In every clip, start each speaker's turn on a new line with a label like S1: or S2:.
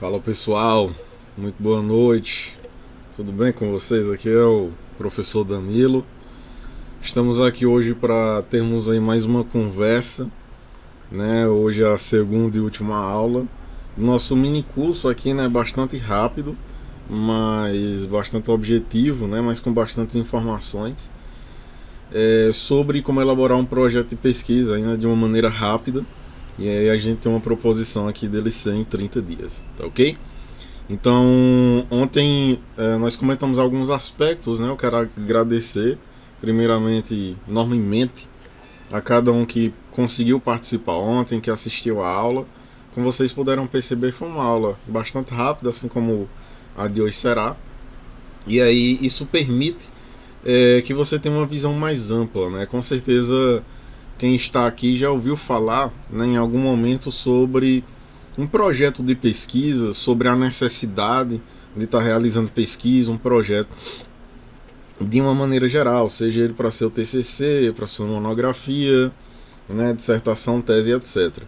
S1: Fala pessoal, muito boa noite, tudo bem com vocês? Aqui é o professor Danilo. Estamos aqui hoje para termos aí mais uma conversa, né? Hoje é a segunda e última aula. Nosso mini curso aqui, né, bastante rápido, mas bastante objetivo, né, mas com bastantes informações sobre como elaborar um projeto de pesquisa ainda de uma maneira rápida. E aí a gente tem uma proposição aqui dele ser em 30 dias, tá ok? Então, ontem nós comentamos alguns aspectos, né? Eu quero agradecer, primeiramente, enormemente, a cada um que conseguiu participar ontem, que assistiu a aula. Como vocês puderam perceber, foi uma aula bastante rápida, assim como a de hoje será. E aí, isso permite que você tenha uma visão mais ampla, né? Com certeza, quem está aqui já ouviu falar, né, em algum momento sobre um projeto de pesquisa, sobre a necessidade de estar realizando pesquisa, um projeto de uma maneira geral, seja ele para seu TCC, para sua monografia, né, dissertação, tese, etc.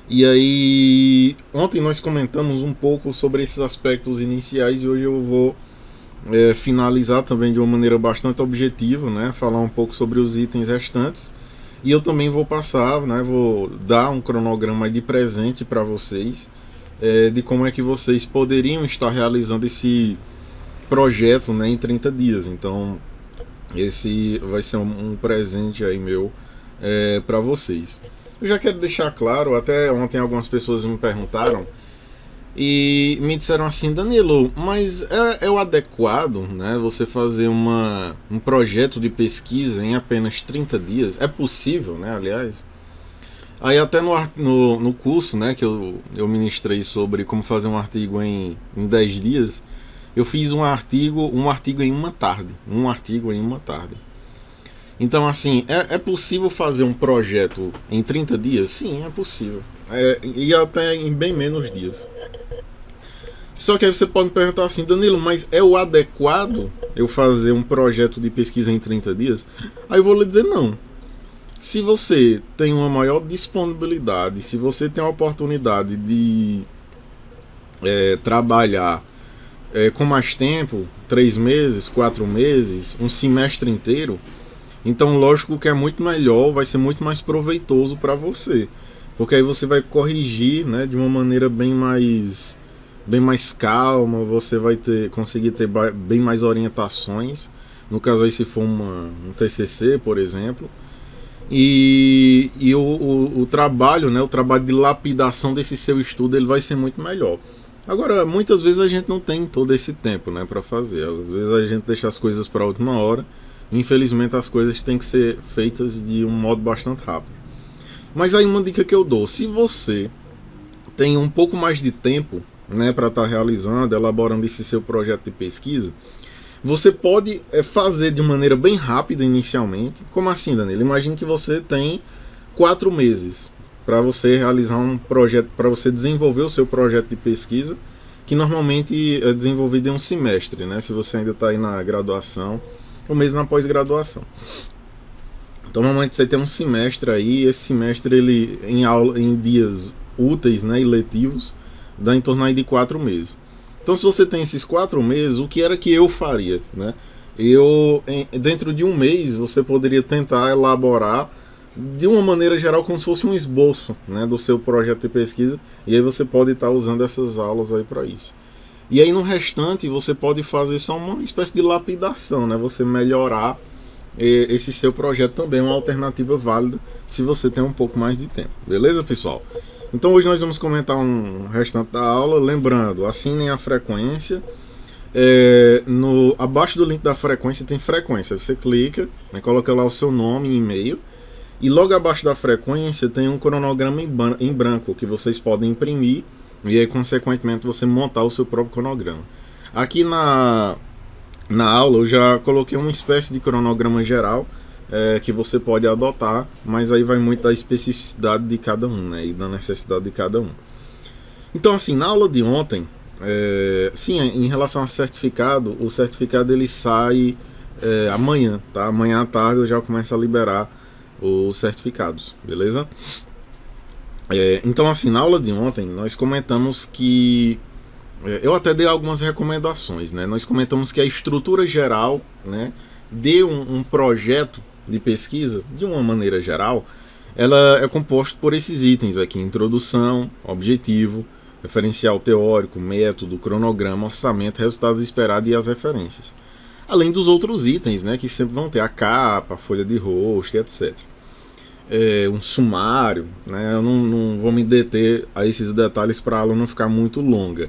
S1: E aí, ontem nós comentamos um pouco sobre esses aspectos iniciais e hoje eu vou finalizar também de uma maneira bastante objetiva, né, falar um pouco sobre os itens restantes. E eu também vou passar, né, vou dar um cronograma de presente para vocês, de como é que vocês poderiam estar realizando esse projeto, né, em 30 dias. Então, esse vai ser um presente aí meu para vocês. Eu já quero deixar claro, até ontem algumas pessoas me perguntaram e me disseram assim: Danilo, mas é o adequado, né, você fazer um projeto de pesquisa em apenas 30 dias? É possível, né, aliás? Aí até no curso, né, que eu ministrei sobre como fazer um artigo em 10 dias, eu fiz um artigo em uma tarde. Um artigo em uma tarde. Então, assim, é possível fazer um projeto em 30 dias? Sim, é possível. E até em bem menos dias. Só que aí você pode me perguntar assim: Danilo, mas é o adequado eu fazer um projeto de pesquisa em 30 dias? Aí eu vou lhe dizer não. Se você tem uma maior disponibilidade, se você tem a oportunidade de trabalhar com mais tempo, 3 meses, 4 meses, um semestre inteiro, então lógico que é muito melhor, vai ser muito mais proveitoso para você. Porque aí você vai corrigir, né, de uma maneira bem mais calma, você vai conseguir ter bem mais orientações. No caso aí, se for um TCC, por exemplo. E o trabalho, né, o trabalho de lapidação desse seu estudo, ele vai ser muito melhor. Agora, muitas vezes a gente não tem todo esse tempo, né, para fazer. Às vezes a gente deixa as coisas para a última hora. Infelizmente as coisas têm que ser feitas de um modo bastante rápido. Mas aí uma dica que eu dou: se você tem um pouco mais de tempo, né, para estar realizando, elaborando esse seu projeto de pesquisa, você pode fazer de maneira bem rápida inicialmente. Como assim, Danilo? Imagine que você tem 4 meses para você realizar um projeto, para você desenvolver o seu projeto de pesquisa, que normalmente é desenvolvido em um semestre, né, se você ainda está aí na graduação, ou mesmo na pós-graduação. Então normalmente você tem um semestre aí, esse semestre ele em dias úteis, né, e letivos, dá em torno aí de 4 meses. Então, se você tem esses 4 meses, o que era que eu faria, né? Dentro de um mês, você poderia tentar elaborar de uma maneira geral como se fosse um esboço, né, do seu projeto de pesquisa, e aí você pode estar usando essas aulas aí para isso. E aí no restante você pode fazer só uma espécie de lapidação, né? Você melhorar esse seu projeto também, é uma alternativa válida se você tem um pouco mais de tempo. Beleza, pessoal? Então hoje nós vamos comentar um restante da aula. Lembrando, assinem a frequência. Abaixo do link da frequência tem frequência. Você clica, né, coloca lá o seu nome e e-mail. E logo abaixo da frequência tem um cronograma em branco que vocês podem imprimir. E aí, consequentemente, você montar o seu próprio cronograma. Aqui na aula eu já coloquei uma espécie de cronograma geral que você pode adotar, mas aí vai muito da especificidade de cada um, né, e da necessidade de cada um. Então, assim, na aula de ontem, sim, em relação ao certificado, o certificado ele sai amanhã, tá? Amanhã à tarde eu já começo a liberar os certificados, beleza? Então, assim, na aula de ontem nós comentamos que eu até dei algumas recomendações, né? Nós comentamos que a estrutura geral, né, de um projeto de pesquisa, de uma maneira geral, ela é composta por esses itens aqui: introdução, objetivo, referencial teórico, método, cronograma, orçamento, resultados esperados e as referências. Além dos outros itens, né, que sempre vão ter a capa, a folha de rosto, etc. Um sumário, né, eu não vou me deter a esses detalhes para a aula não ficar muito longa.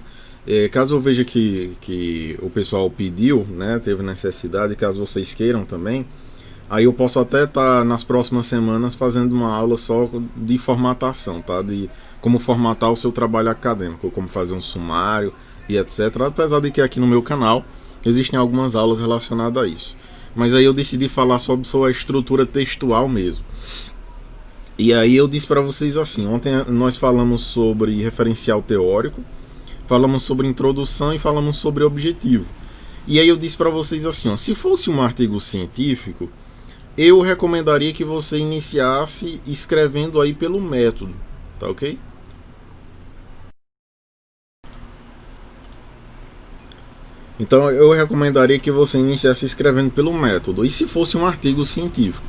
S1: Caso eu veja que o pessoal pediu, né, teve necessidade, caso vocês queiram também, aí eu posso até estar nas próximas semanas fazendo uma aula só de formatação, tá? De como formatar o seu trabalho acadêmico, como fazer um sumário e etc. Apesar de que aqui no meu canal existem algumas aulas relacionadas a isso. Mas aí eu decidi falar sobre sua estrutura textual mesmo. E aí eu disse para vocês assim, ontem nós falamos sobre referencial teórico, falamos sobre introdução e falamos sobre objetivo. E aí eu disse para vocês assim, ó, se fosse um artigo científico, eu recomendaria que você iniciasse escrevendo aí pelo método, tá ok? Então eu recomendaria que você iniciasse escrevendo pelo método. E se fosse um artigo científico,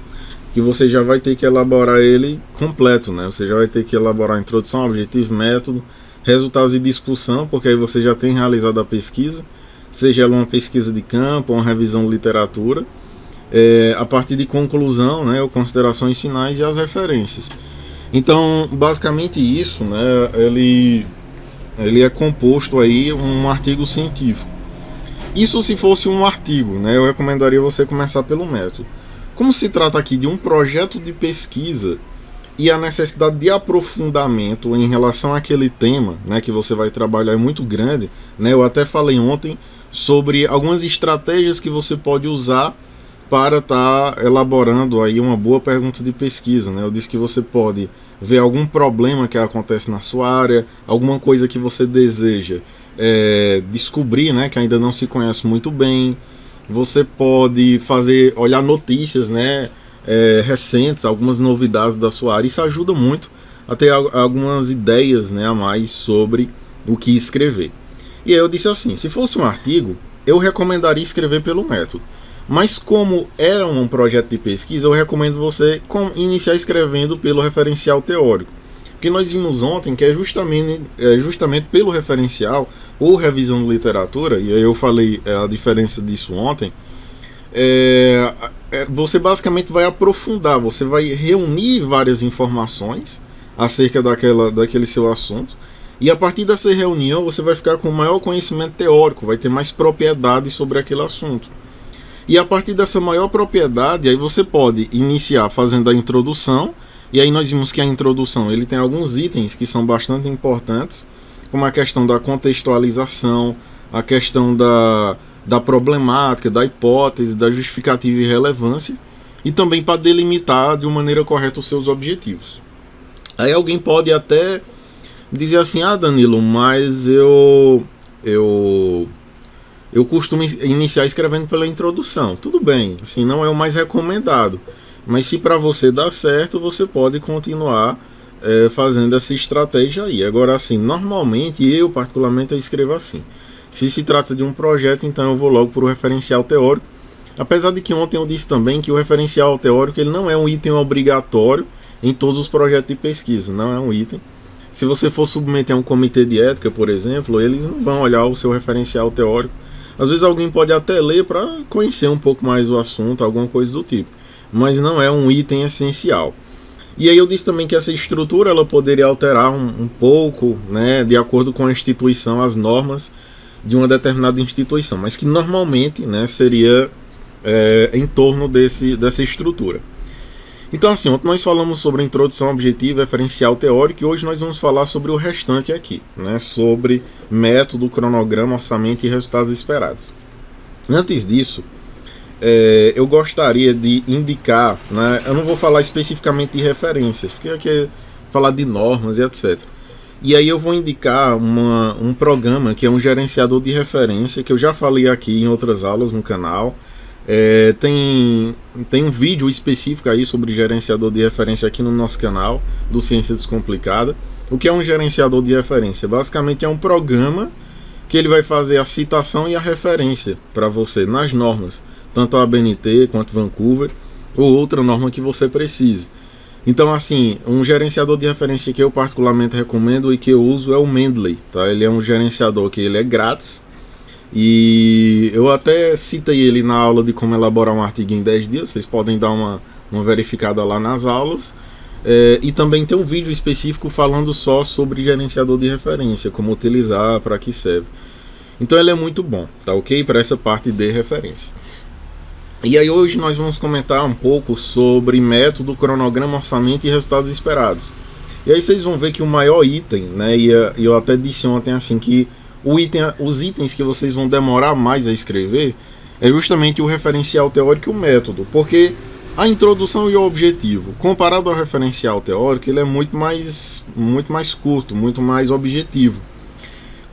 S1: que você já vai ter que elaborar ele completo, né? Você já vai ter que elaborar a introdução, objetivo, método, resultados e discussão, porque aí você já tem realizado a pesquisa, seja ela uma pesquisa de campo, uma revisão de literatura, a partir de conclusão, né, ou considerações finais e as referências. Então, basicamente isso, né, ele é composto aí um artigo científico. Isso se fosse um artigo, né, eu recomendaria você começar pelo método. Como se trata aqui de um projeto de pesquisa e a necessidade de aprofundamento em relação àquele tema, né, que você vai trabalhar é muito grande, né, eu até falei ontem sobre algumas estratégias que você pode usar para estar elaborando aí uma boa pergunta de pesquisa, né? Eu disse que você pode ver algum problema que acontece na sua área, alguma coisa que você deseja descobrir, né, que ainda não se conhece muito bem. Você pode olhar notícias, né, recentes, algumas novidades da sua área. Isso ajuda muito a ter algumas ideias, né, a mais sobre o que escrever. E aí eu disse assim, se fosse um artigo, eu recomendaria escrever pelo método. Mas como é um projeto de pesquisa, eu recomendo você iniciar escrevendo pelo referencial teórico. Porque nós vimos ontem que é justamente pelo referencial ou revisão de literatura, e aí eu falei a diferença disso ontem, você basicamente vai aprofundar, você vai reunir várias informações acerca daquele seu assunto, e a partir dessa reunião você vai ficar com maior conhecimento teórico, vai ter mais propriedade sobre aquele assunto. E a partir dessa maior propriedade, aí você pode iniciar fazendo a introdução, e aí nós vimos que a introdução ele tem alguns itens que são bastante importantes, como a questão da contextualização, a questão da problemática, da hipótese, da justificativa e relevância, e também para delimitar de uma maneira correta os seus objetivos. Aí alguém pode até dizer assim, Danilo, mas eu costumo iniciar escrevendo pela introdução. Tudo bem, assim, não é o mais recomendado. Mas se para você dar certo, você pode continuar fazendo essa estratégia aí. Agora, assim, normalmente, particularmente, eu escrevo assim. Se se trata de um projeto, então eu vou logo para o referencial teórico. Apesar de que ontem eu disse também que o referencial teórico ele não é um item obrigatório em todos os projetos de pesquisa. Não é um item. Se você for submeter a um comitê de ética, por exemplo, eles não vão olhar o seu referencial teórico. Às vezes alguém pode até ler para conhecer um pouco mais o assunto, alguma coisa do tipo. Mas não é um item essencial. E aí eu disse também que essa estrutura ela poderia alterar um pouco, né, de acordo com a instituição, as normas de uma determinada instituição, mas que normalmente, né, seria em torno dessa estrutura. Então assim, ontem nós falamos sobre a introdução, objetivo, referencial teórico, e hoje nós vamos falar sobre o restante aqui, né, sobre método, cronograma, orçamento e resultados esperados. Antes disso, eu gostaria de indicar, né, eu não vou falar especificamente de referências, porque aqui é falar de normas e etc. E aí eu vou indicar um programa que é um gerenciador de referência, que eu já falei aqui em outras aulas no canal. Tem um vídeo específico aí sobre gerenciador de referência aqui no nosso canal, do Ciência Descomplicada. O que é um gerenciador de referência? Basicamente é um programa que ele vai fazer a citação e a referência para você nas normas, tanto a ABNT quanto Vancouver ou outra norma que você precise. Então, assim, um gerenciador de referência que eu particularmente recomendo e que eu uso é o Mendeley, tá? Ele é um gerenciador que ele é grátis e eu até citei ele na aula de como elaborar um artigo em 10 dias, vocês podem dar uma verificada lá nas aulas. E também tem um vídeo específico falando só sobre gerenciador de referência, como utilizar, para que serve. Então ele é muito bom, tá ok? Para essa parte de referência. E aí hoje nós vamos comentar um pouco sobre método, cronograma, orçamento e resultados esperados. E aí vocês vão ver que o maior item, né, e eu até disse ontem assim, que os itens que vocês vão demorar mais a escrever é justamente o referencial teórico e o método, porque a introdução e o objetivo, comparado ao referencial teórico, ele é muito mais curto, muito mais objetivo.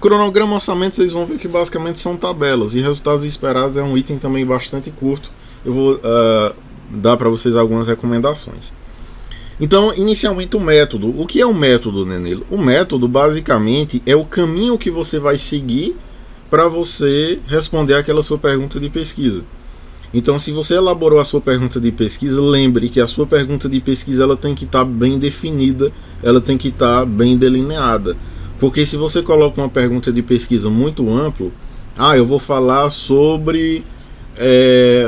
S1: Cronograma, orçamento, vocês vão ver que basicamente são tabelas, e resultados esperados é um item também bastante curto. Eu vou dar para vocês algumas recomendações. Então, inicialmente o método. O que é o método, Nenelo? O método, basicamente, é o caminho que você vai seguir para você responder aquela sua pergunta de pesquisa. Então, se você elaborou a sua pergunta de pesquisa, lembre que a sua pergunta de pesquisa ela tem que estar bem definida, ela tem que estar bem delineada. Porque se você coloca uma pergunta de pesquisa muito ampla, eu vou falar sobre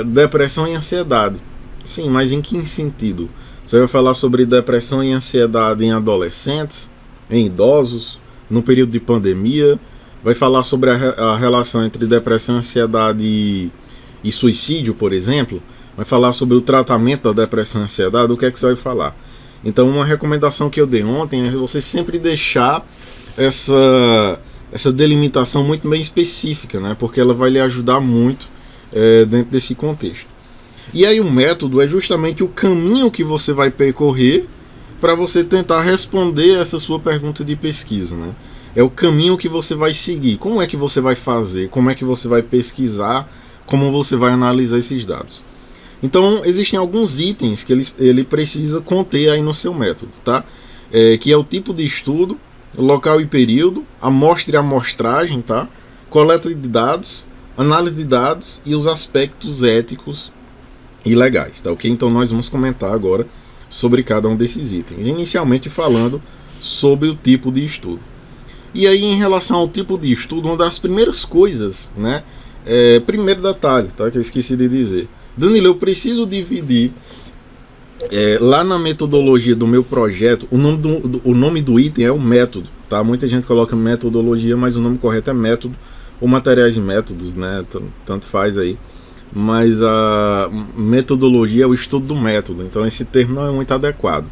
S1: depressão e ansiedade. Sim, mas em que sentido? Você vai falar sobre depressão e ansiedade em adolescentes, em idosos, no período de pandemia, vai falar sobre a relação entre depressão, ansiedade e suicídio, por exemplo, vai falar sobre o tratamento da depressão e ansiedade, o que é que você vai falar? Então, uma recomendação que eu dei ontem é você sempre deixar essa delimitação muito bem específica, né? Porque ela vai lhe ajudar muito dentro desse contexto. E aí o método é justamente o caminho que você vai percorrer para você tentar responder essa sua pergunta de pesquisa, né? É o caminho que você vai seguir. Como é que você vai fazer? Como é que você vai pesquisar? Como você vai analisar esses dados? Então, existem alguns itens que ele precisa conter aí no seu método, tá? Que é o tipo de estudo, local e período, amostra e amostragem, tá? Coleta de dados, análise de dados e os aspectos éticos e legais, tá ok? Então nós vamos comentar agora sobre cada um desses itens, inicialmente falando sobre o tipo de estudo. E aí, em relação ao tipo de estudo, uma das primeiras coisas, né? Primeiro detalhe, tá? Que eu esqueci de dizer. Danilo, eu preciso dividir lá na metodologia do meu projeto, o nome do item é o método, tá? Muita gente coloca metodologia, mas o nome correto é método, ou materiais e métodos, né? Tanto faz aí. Mas a metodologia é o estudo do método, então esse termo não é muito adequado.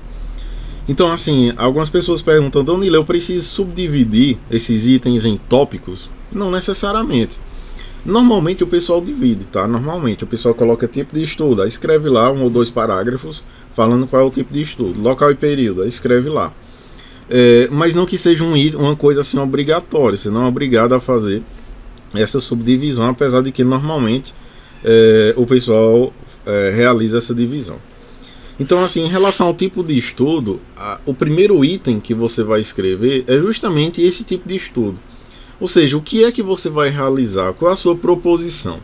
S1: Então, assim, algumas pessoas perguntam, Danilo, eu preciso subdividir esses itens em tópicos? Não necessariamente. Normalmente o pessoal divide, tá? Normalmente o pessoal coloca tipo de estudo, aí escreve lá 1 ou 2 parágrafos falando qual é o tipo de estudo, local e período, aí escreve lá. Mas não que seja uma coisa assim obrigatória, você não é obrigado a fazer essa subdivisão, apesar de que normalmente o pessoal realiza essa divisão. Então, assim, em relação ao tipo de estudo, o primeiro item que você vai escrever é justamente esse tipo de estudo. Ou seja, o que é que você vai realizar? Qual é a sua proposição?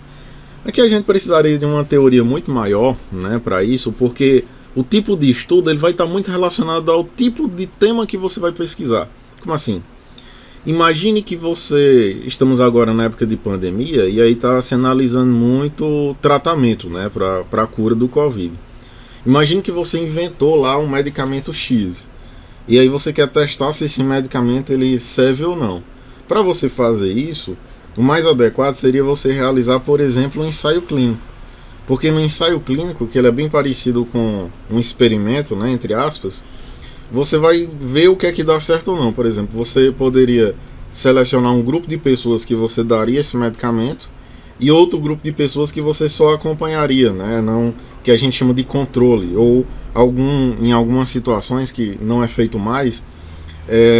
S1: Aqui a gente precisaria de uma teoria muito maior, né, para isso, porque o tipo de estudo ele vai estar muito relacionado ao tipo de tema que você vai pesquisar. Como assim? Imagine que estamos agora na época de pandemia e aí está se analisando muito tratamento, né, para a cura do Covid. Imagine que você inventou lá um medicamento X e aí você quer testar se esse medicamento ele serve ou não. Para você fazer isso, o mais adequado seria você realizar, por exemplo, um ensaio clínico. Porque no ensaio clínico, que ele é bem parecido com um experimento, né, entre aspas, você vai ver o que é que dá certo ou não. Por exemplo, você poderia selecionar um grupo de pessoas que você daria esse medicamento e outro grupo de pessoas que você só acompanharia, né, não, que a gente chama de controle, ou em algumas situações que não é feito mais,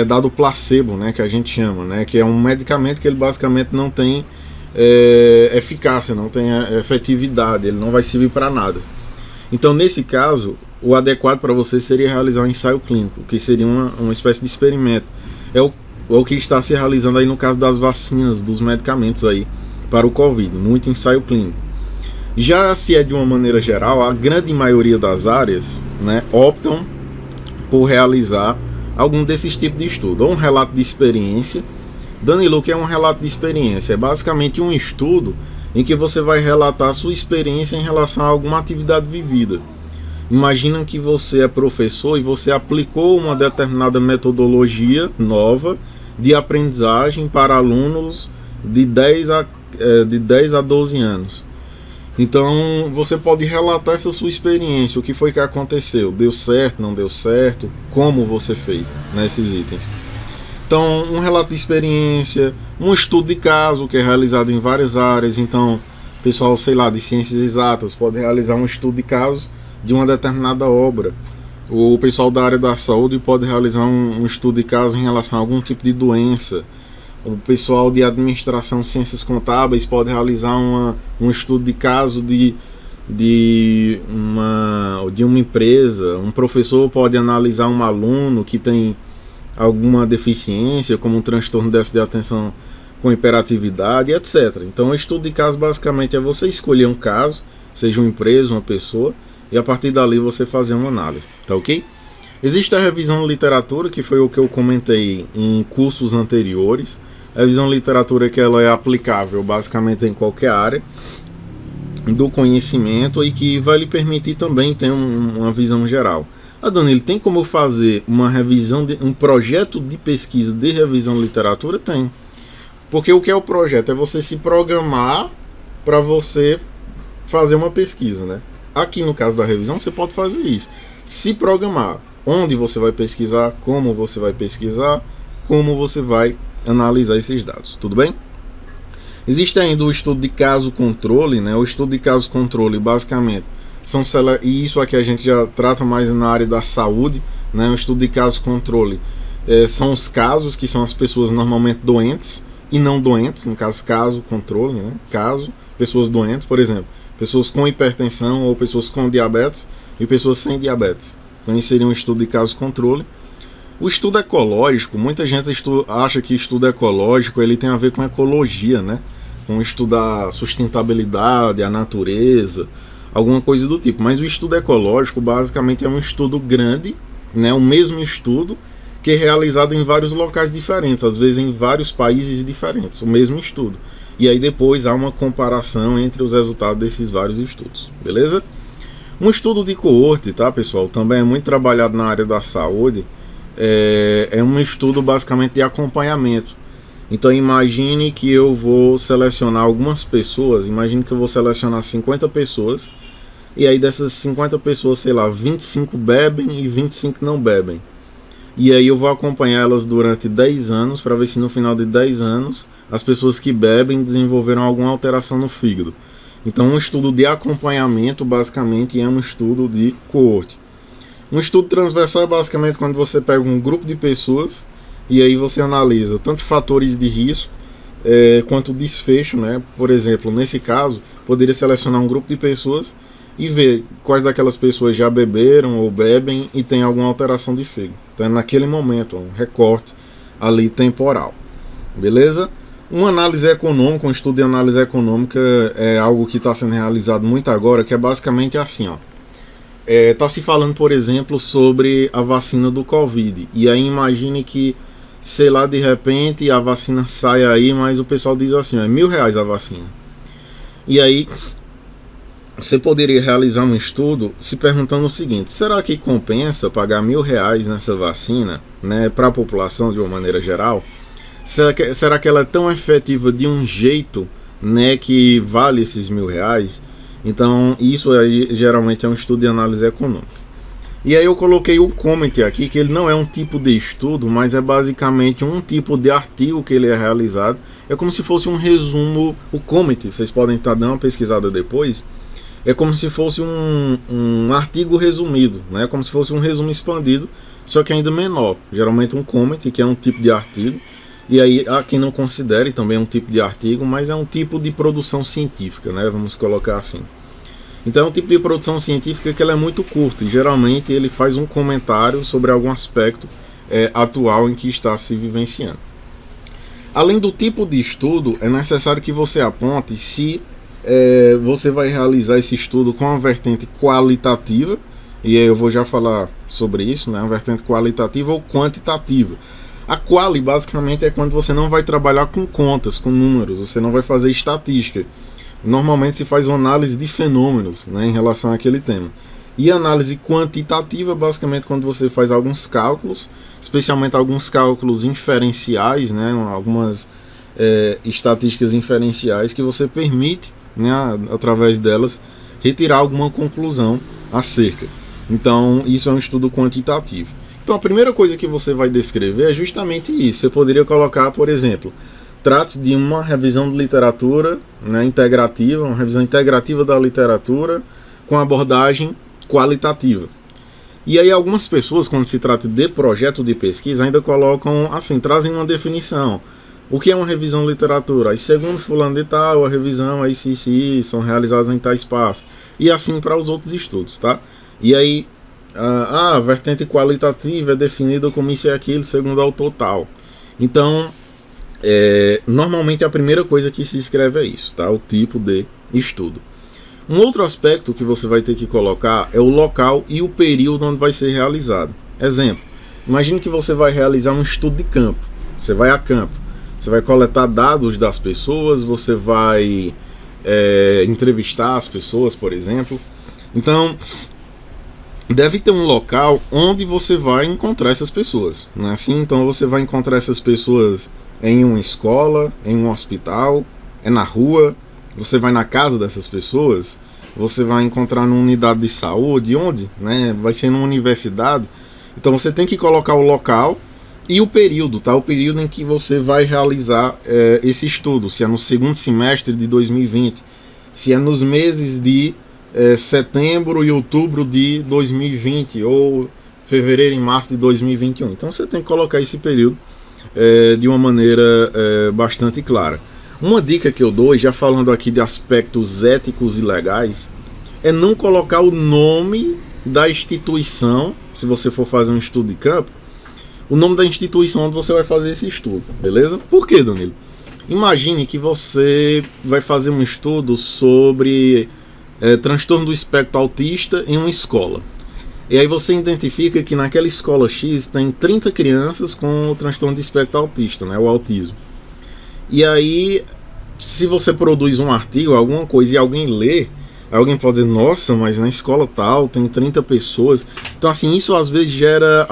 S1: dado placebo, né, que a gente chama, né, que é um medicamento que ele basicamente não tem eficácia, não tem efetividade, ele não vai servir para nada. Então, nesse caso, o adequado para você seria realizar um ensaio clínico, que seria uma espécie de experimento. o que está se realizando aí no caso das vacinas, dos medicamentos aí para o Covid, muito ensaio clínico. Já se é de uma maneira geral, a grande maioria das áreas, né, optam por realizar algum desses tipos de estudo, ou um relato de experiência. Danilo, o que é um relato de experiência? É basicamente um estudo em que você vai relatar a sua experiência em relação a alguma atividade vivida. Imagina que você é professor e você aplicou uma determinada metodologia nova de aprendizagem para alunos de 10 a 12 anos. Então você pode relatar essa sua experiência, o que foi que aconteceu, deu certo, não deu certo, como você fez nesses itens. Então, um relato de experiência, um estudo de caso que é realizado em várias áreas. Então, pessoal, sei lá, de ciências exatas pode realizar um estudo de caso de uma determinada obra. O pessoal da área da saúde pode realizar um estudo de caso em relação a algum tipo de doença. O pessoal de administração, ciências contábeis pode realizar um estudo de caso de uma empresa. Um professor pode analisar um aluno que tem alguma deficiência, como um transtorno de déficit de atenção com hiperatividade, etc. Então, o estudo de caso basicamente é você escolher um caso, seja uma empresa, uma pessoa, e a partir dali você fazer uma análise, tá ok? Existe a revisão de literatura, que foi o que eu comentei em cursos anteriores. A revisão de literatura que ela é aplicável basicamente em qualquer área do conhecimento e que vai lhe permitir também ter uma visão geral. Danilo, tem como fazer uma revisão, um projeto de pesquisa de revisão de literatura? Tem. Porque o que é o projeto? É você se programar para você fazer uma pesquisa, né? Aqui no caso da revisão você pode fazer isso. Se programar onde você vai pesquisar, como você vai analisar esses dados, tudo bem? Existe ainda o estudo de caso controle, né? O estudo de caso controle basicamente e isso aqui a gente já trata mais na área da saúde, né? O estudo de caso controle são os casos que são as pessoas normalmente doentes e não doentes, no caso controle, né? Caso, pessoas doentes, por exemplo, pessoas com hipertensão ou pessoas com diabetes e pessoas sem diabetes. Então isso seria um estudo de caso controle. O estudo ecológico, muita gente acha que estudo ecológico ele tem a ver com ecologia, né? Com estudar sustentabilidade, a natureza, alguma coisa do tipo. Mas o estudo ecológico basicamente é um estudo grande, né? O mesmo estudo que é realizado em vários locais diferentes, às vezes em vários países diferentes, o mesmo estudo. E aí depois há uma comparação entre os resultados desses vários estudos, beleza? Um estudo de coorte, tá, pessoal? Também é muito trabalhado na área da saúde. É um estudo basicamente de acompanhamento. Então imagine que eu vou selecionar algumas pessoas, imagine que eu vou selecionar 50 pessoas, e aí dessas 50 pessoas, sei lá, 25 bebem e 25 não bebem. E aí eu vou acompanhar elas durante 10 anos para ver se no final de 10 anos as pessoas que bebem desenvolveram alguma alteração no fígado. Então um estudo de acompanhamento basicamente é um estudo de coorte. Um estudo transversal é basicamente quando você pega um grupo de pessoas e aí você analisa tanto fatores de risco quanto desfecho, né? Por exemplo, nesse caso, poderia selecionar um grupo de pessoas e ver quais daquelas pessoas já beberam ou bebem e tem alguma alteração de fígado. Então, naquele momento, um recorte ali temporal. Beleza? Uma análise econômica, um estudo de análise econômica é algo que está sendo realizado muito agora, que é basicamente assim, ó. Está se falando, por exemplo, sobre a vacina do Covid. E aí imagine que, sei lá, de repente a vacina sai aí, mas o pessoal diz assim, é R$1.000 a vacina. E aí você poderia realizar um estudo se perguntando o seguinte: será que compensa pagar R$1.000 nessa vacina, né, para a população de uma maneira geral? Será que ela é tão efetiva de um jeito, né, que vale esses R$1.000? Então isso aí geralmente é um estudo de análise econômica. E aí eu coloquei o comment aqui, que ele não é um tipo de estudo, mas é basicamente um tipo de artigo que ele é realizado. É como se fosse um resumo, o comment, vocês podem estar dando uma pesquisada depois. É como se fosse um artigo resumido, né? Como se fosse um resumo expandido, só que ainda menor. Geralmente um comment, que é um tipo de artigo. E aí há quem não considere também um tipo de artigo, mas é um tipo de produção científica, né? Vamos colocar assim. Então é um tipo de produção científica que ela é muito curta e geralmente ele faz um comentário sobre algum aspecto atual em que está se vivenciando. Além do tipo de estudo, é necessário que você aponte se você vai realizar esse estudo com uma vertente qualitativa, e aí eu vou já falar sobre isso, né? Uma vertente qualitativa ou quantitativa. A quali basicamente é quando você não vai trabalhar com contas, com números, você não vai fazer estatística. Normalmente se faz uma análise de fenômenos, né, em relação àquele tema. E a análise quantitativa, basicamente, quando você faz alguns cálculos, especialmente alguns cálculos inferenciais, né, algumas estatísticas inferenciais que você permite, né, através delas, retirar alguma conclusão acerca. Então, isso é um estudo quantitativo. Então, a primeira coisa que você vai descrever é justamente isso. Você poderia colocar, por exemplo, trata-se de uma revisão de literatura, né, integrativa, uma revisão integrativa da literatura com abordagem qualitativa. E aí algumas pessoas, quando se trata de projeto de pesquisa, ainda colocam assim, trazem uma definição. O que é uma revisão de literatura? Aí, segundo fulano de tal, a revisão, isso, são realizadas em tal espaço. E assim para os outros estudos, tá? E aí, a vertente qualitativa é definida como isso e aquilo, segundo o autor tal. Então, normalmente a primeira coisa que se escreve é isso, tá? O tipo de estudo. Um outro aspecto que você vai ter que colocar é o local e o período onde vai ser realizado. Exemplo, imagine que você vai realizar um estudo de campo. Você vai a campo, você vai coletar dados das pessoas, você vai entrevistar as pessoas, por exemplo. Então, deve ter um local onde você vai encontrar essas pessoas, não é assim? Então você vai encontrar essas pessoas em uma escola, em um hospital, na rua. Você vai na casa dessas pessoas, você vai encontrar numa unidade de saúde, onde? Né? Vai ser numa universidade. Então você tem que colocar o local e o período, tá? O período em que você vai realizar esse estudo, se é no segundo semestre de 2020, se é nos meses de setembro e outubro de 2020, ou fevereiro e março de 2021. Então você tem que colocar esse período de uma maneira bastante clara. Uma dica que eu dou, já falando aqui de aspectos éticos e legais, é não colocar o nome da instituição, se você for fazer um estudo de campo, o nome da instituição onde você vai fazer esse estudo, beleza? Por quê, Danilo? Imagine que você vai fazer um estudo sobre transtorno do espectro autista em uma escola. E aí você identifica que naquela escola X tem 30 crianças com o transtorno de espectro autista, né, o autismo. E aí, se você produz um artigo, alguma coisa, e alguém lê, alguém pode dizer, nossa, mas na escola tal tem 30 pessoas. Então, assim, isso às vezes gera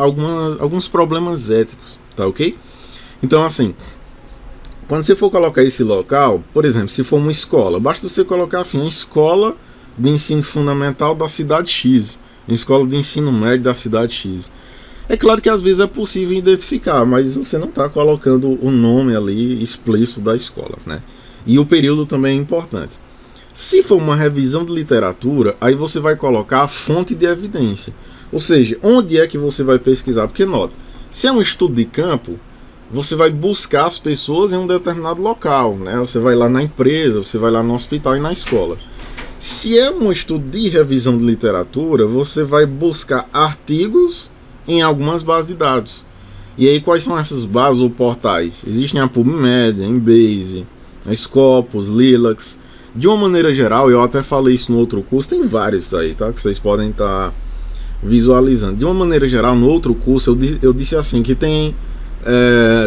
S1: alguns problemas éticos, tá ok? Então, assim, quando você for colocar esse local, por exemplo, se for uma escola, basta você colocar assim, a escola de ensino fundamental da cidade X, a escola de ensino médio da cidade X. É claro que às vezes é possível identificar, mas você não está colocando o nome ali explícito da escola, né? E o período também é importante. Se for uma revisão de literatura, aí você vai colocar a fonte de evidência. Ou seja, onde é que você vai pesquisar? Porque nota, se é um estudo de campo, você vai buscar as pessoas em um determinado local, né? Você vai lá na empresa, você vai lá no hospital e na escola. Se é um estudo de revisão de literatura, você vai buscar artigos em algumas bases de dados. E aí quais são essas bases ou portais? Existem a PubMed, a Embase, a Scopus, Lilacs. De uma maneira geral, eu até falei isso no outro curso, tem vários aí, tá? Que vocês podem estar visualizando. De uma maneira geral, no outro curso eu disse assim, que tem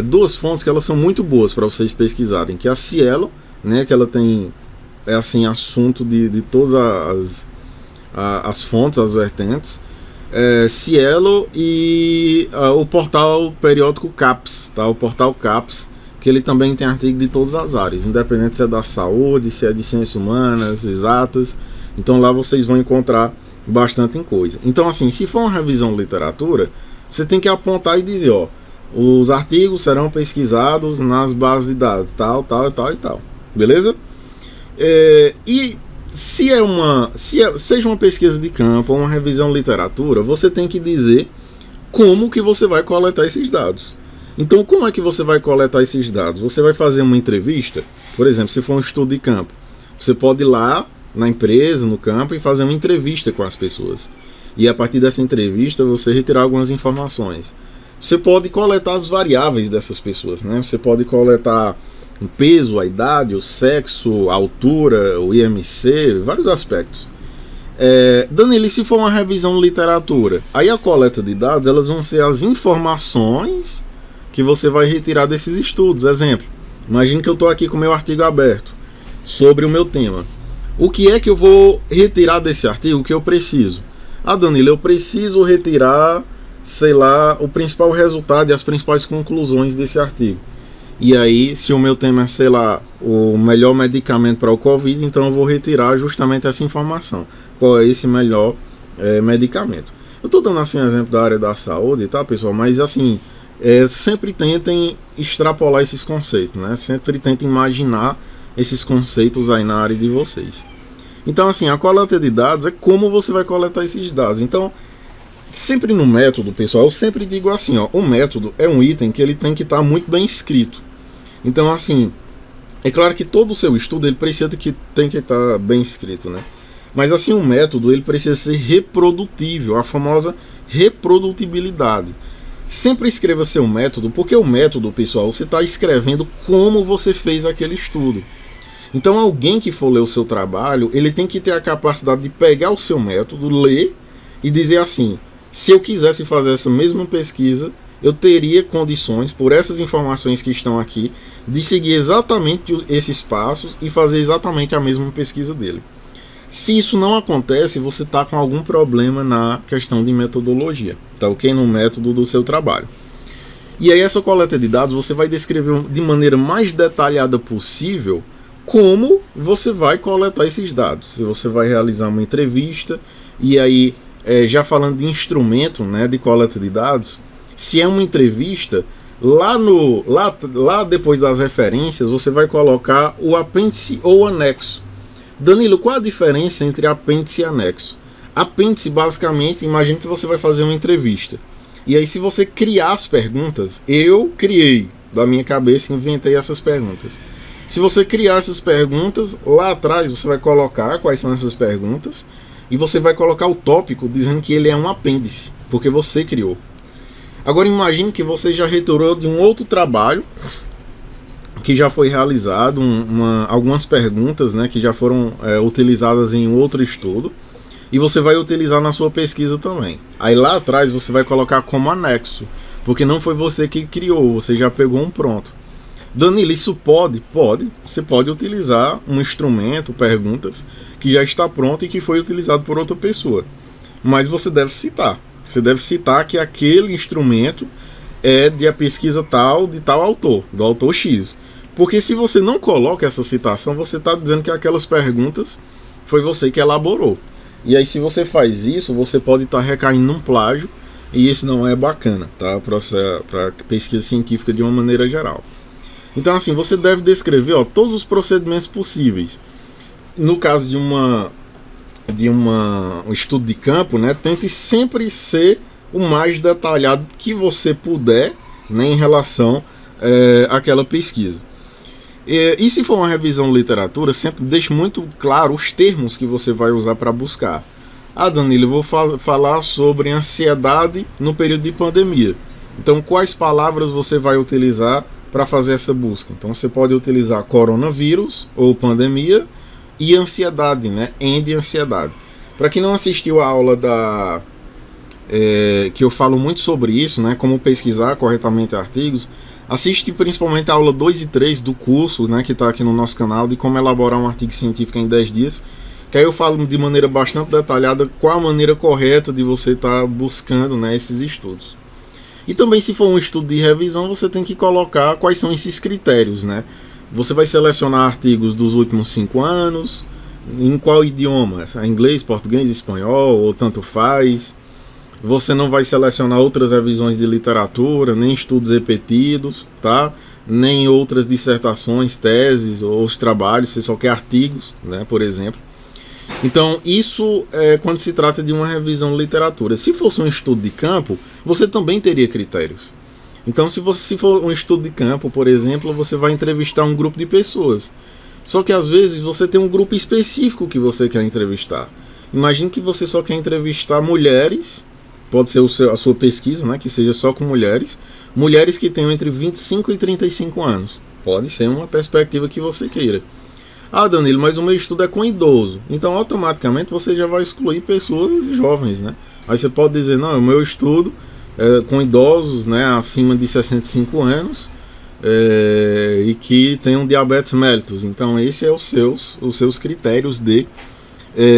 S1: duas fontes que elas são muito boas para vocês pesquisarem, que é a Cielo, né? Que ela tem assim, assunto de todas as fontes, as vertentes. Cielo e o portal periódico CAPES, tá? O portal CAPES, que ele também tem artigo de todas as áreas, independente se é da saúde, se é de ciências humanas, exatas. Então lá vocês vão encontrar bastante coisa. Então assim, se for uma revisão de literatura, você tem que apontar e dizer, ó, os artigos serão pesquisados nas bases de dados, tal, tal, tal e tal, beleza? E seja uma pesquisa de campo ou uma revisão de literatura, você tem que dizer como que você vai coletar esses dados. Então, como é que você vai coletar esses dados? Você vai fazer uma entrevista, por exemplo, se for um estudo de campo, você pode ir lá na empresa, no campo, e fazer uma entrevista com as pessoas. E a partir dessa entrevista, você retirar algumas informações você pode coletar as variáveis dessas pessoas, né? Você pode coletar o peso, a idade, o sexo, a altura, o IMC, vários aspectos. Danilo, e se for uma revisão de literatura? Aí a coleta de dados, elas vão ser as informações que você vai retirar desses estudos. Exemplo, imagine que eu estou aqui com o meu artigo aberto sobre o meu tema. O que é que eu vou retirar desse artigo? O que eu preciso? Danilo, eu preciso retirar, sei lá, o principal resultado e as principais conclusões desse artigo. E aí, se o meu tema é, sei lá, o melhor medicamento para o Covid, então eu vou retirar justamente essa informação. Qual é esse melhor medicamento? Eu estou dando assim um exemplo da área da saúde, tá, pessoal? Mas assim, sempre tentem extrapolar esses conceitos, né? Sempre tentem imaginar esses conceitos aí na área de vocês. Então, assim, a coleta de dados é como você vai coletar esses dados. Então, sempre no método, pessoal, eu sempre digo assim, ó, o método é um item que ele tem que estar muito bem escrito. Então, assim, é claro que todo o seu estudo ele precisa tem que estar bem escrito, né? Mas assim, o método ele precisa ser reprodutível, a famosa reprodutibilidade. Sempre escreva seu método, porque o método, pessoal, você está escrevendo como você fez aquele estudo. Então, alguém que for ler o seu trabalho, ele tem que ter a capacidade de pegar o seu método, ler e dizer assim: se eu quisesse fazer essa mesma pesquisa, eu teria condições, por essas informações que estão aqui, de seguir exatamente esses passos e fazer exatamente a mesma pesquisa dele. Se isso não acontece, você está com algum problema na questão de metodologia, tá ok? No método do seu trabalho. E aí essa coleta de dados, você vai descrever de maneira mais detalhada possível como você vai coletar esses dados. Se você vai realizar uma entrevista, e aí, já falando de instrumento, né, de coleta de dados, se é uma entrevista, lá depois das referências, você vai colocar o apêndice ou anexo. Danilo, qual a diferença entre apêndice e anexo? Apêndice, basicamente, imagine que você vai fazer uma entrevista. E aí, se você criar as perguntas, eu criei da minha cabeça, inventei essas perguntas. Se você criar essas perguntas, lá atrás você vai colocar quais são essas perguntas e você vai colocar o tópico dizendo que ele é um apêndice, porque você criou. Agora imagine que você já retornou de um outro trabalho que já foi realizado, algumas perguntas, né, que já foram utilizadas em outro estudo, e você vai utilizar na sua pesquisa também. Aí lá atrás você vai colocar como anexo, porque não foi você que criou, você já pegou um pronto. Danilo, isso pode? Pode. Você pode utilizar um instrumento, perguntas, que já está pronto e que foi utilizado por outra pessoa. Mas você deve citar. Você deve citar que aquele instrumento é de a pesquisa tal, de tal autor, do autor X. Porque se você não coloca essa citação, você está dizendo que aquelas perguntas foi você que elaborou. E aí, se você faz isso, você pode estar recaindo num plágio, e isso não é bacana, tá? Para pesquisa científica de uma maneira geral. Então, assim, você deve descrever, todos os procedimentos possíveis. No caso de um estudo de campo, né, tente sempre ser o mais detalhado que você puder, né, em relação àquela pesquisa. E se for uma revisão de literatura, sempre deixe muito claro os termos que você vai usar para buscar. Danilo, eu vou falar sobre ansiedade no período de pandemia. Então, quais palavras você vai utilizar para fazer essa busca? Então, você pode utilizar coronavírus ou pandemia e ansiedade, né? Ansiedade. Para quem não assistiu a aula que eu falo muito sobre isso, né? Como pesquisar corretamente artigos, assiste principalmente a aula 2 e 3 do curso, né? Que está aqui no nosso canal, de como elaborar um artigo científico em 10 dias. Que aí eu falo de maneira bastante detalhada qual a maneira correta de você estar buscando, né, esses estudos. E também, se for um estudo de revisão, você tem que colocar quais são esses critérios, né? Você vai selecionar artigos dos últimos 5 anos, em qual idioma? Inglês, português, espanhol, ou tanto faz. Você não vai selecionar outras revisões de literatura, nem estudos repetidos, tá? Nem outras dissertações, teses ou os trabalhos, você só quer artigos, né, por exemplo. Então, isso é quando se trata de uma revisão de literatura. Se fosse um estudo de campo, você também teria critérios. Então, se for um estudo de campo, por exemplo, você vai entrevistar um grupo de pessoas. Só que, às vezes, você tem um grupo específico que você quer entrevistar. Imagine que você só quer entrevistar mulheres pode ser a sua pesquisa, né, que seja só com mulheres que tenham entre 25 e 35 anos. Pode ser uma perspectiva que você queira. Ah, Danilo, mas o meu estudo é com idoso. Então, automaticamente, você já vai excluir pessoas jovens, né? Aí você pode dizer, não, o meu estudo é com idosos, né, acima de 65 anos e que tenham diabetes mellitus. Então, esse é os seus critérios de